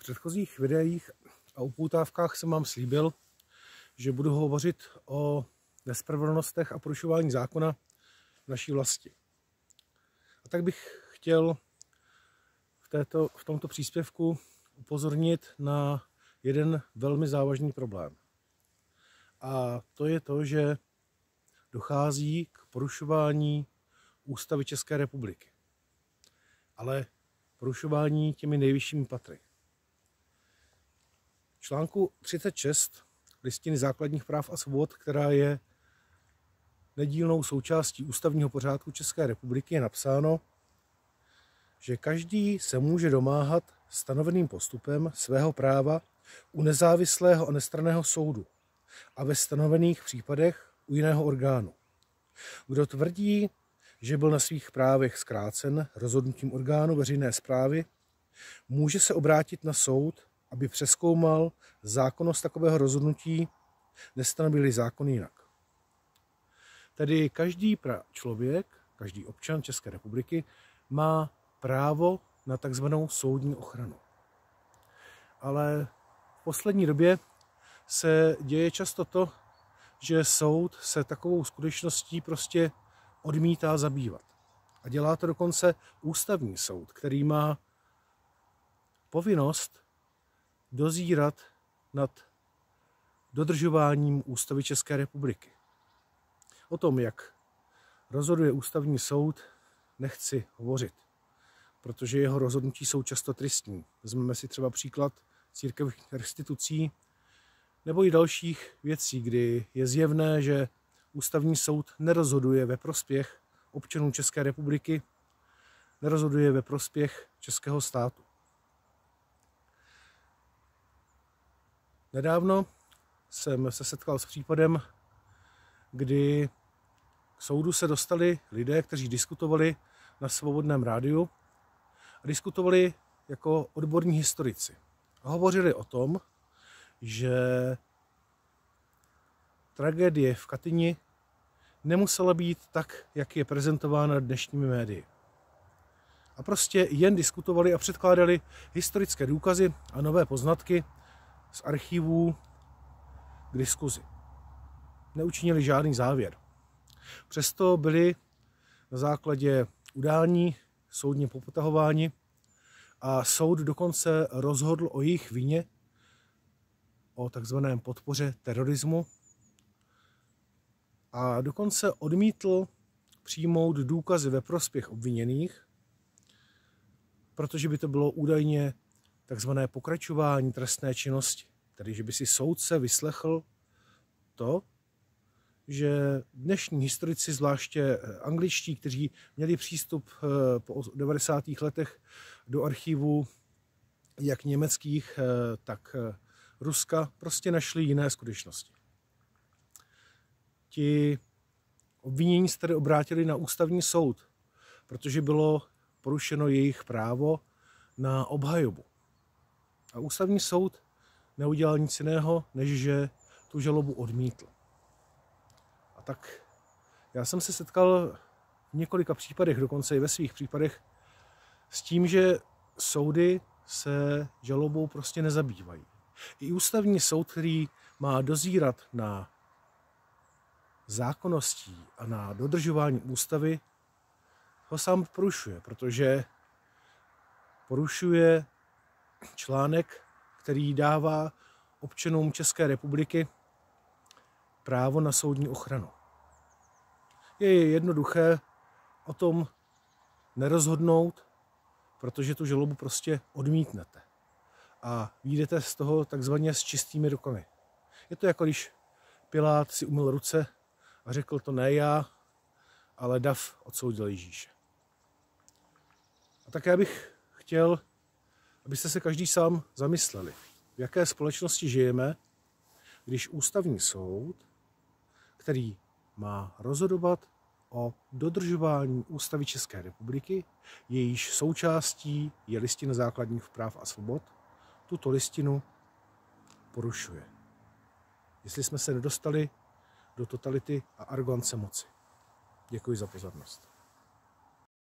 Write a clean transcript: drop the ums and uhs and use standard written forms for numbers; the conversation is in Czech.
předchozích videích a upoutávkách jsem vám slíbil, že budu hovořit o nespravedlnostech a porušování zákona v naší vlasti. A tak bych chtěl v tomto příspěvku upozornit na jeden velmi závažný problém. A to je to, že dochází k porušování Ústavy České republiky. Ale porušování těmi nejvyššími patry. V článku 36 Listiny základních práv a svobod, která je nedílnou součástí ústavního pořádku České republiky, je napsáno, že každý se může domáhat stanoveným postupem svého práva u nezávislého a nestranného soudu a ve stanovených případech u jiného orgánu. Kdo tvrdí, že byl na svých právech zkrácen rozhodnutím orgánu veřejné správy, může se obrátit na soud, aby přezkoumal zákonnost takového rozhodnutí, nestanoví-li zákon jinak. Tedy každý člověk, každý občan České republiky má právo na takzvanou soudní ochranu. Ale v poslední době se děje často to, že soud se takovou skutečností prostě odmítá zabývat. A dělá to dokonce ústavní soud, který má povinnost dozírat nad dodržováním Ústavy České republiky. O tom, jak rozhoduje ústavní soud, nechci hovořit, protože jeho rozhodnutí jsou často tristní. Vezmeme si třeba příklad církevních restitucí nebo i dalších věcí, kdy je zjevné, že ústavní soud nerozhoduje ve prospěch občanů České republiky, nerozhoduje ve prospěch českého státu. Nedávno jsem se setkal s případem, kdy k soudu se dostali lidé, kteří diskutovali na Svobodném rádiu a diskutovali jako odborní historici. A hovořili o tom, že tragédie v Katyni nemusela být tak, jak je prezentována dnešními médii. A prostě jen diskutovali a předkládali historické důkazy a nové poznatky z archivů k diskuzi. Neučinili žádný závěr. Přesto byli na základě udání soudně popotahováni a soud dokonce rozhodl o jejich vině, o takzvaném podpoře terorismu a dokonce odmítl přijmout důkazy ve prospěch obviněných, protože by to bylo údajně takzvané pokračování trestné činnosti, tedy že by si soudce vyslechl to, že dnešní historici, zvláště angličtí, kteří měli přístup po 90. letech do archivů jak německých, tak Ruska, prostě našli jiné skutečnosti. Ti obvinění se tedy obrátili na ústavní soud, protože bylo porušeno jejich právo na obhajobu. A ústavní soud neudělal nic jiného, než že tu žalobu odmítl. A tak já jsem se setkal v několika případech, dokonce i ve svých případech, s tím, že soudy se žalobou prostě nezabývají. I ústavní soud, který má dozírat na zákonností a na dodržování ústavy, ho sám porušuje, protože porušuje článek, který dává občanům České republiky právo na soudní ochranu. Je jednoduché o tom nerozhodnout, protože tu žalobu prostě odmítnete. A vyjdete z toho takzvaně s čistými rukami. Je to jako když Pilát si umyl ruce a řekl, to ne já, ale dav odsoudil Ježíše. A tak já bych chtěl, abyste se každý sám zamysleli, v jaké společnosti žijeme, když ústavní soud, který má rozhodovat o dodržování Ústavy České republiky, jejíž součástí je Listina základních práv a svobod, tuto listinu porušuje. Jestli jsme se nedostali do totality a arogance moci. Děkuji za pozornost.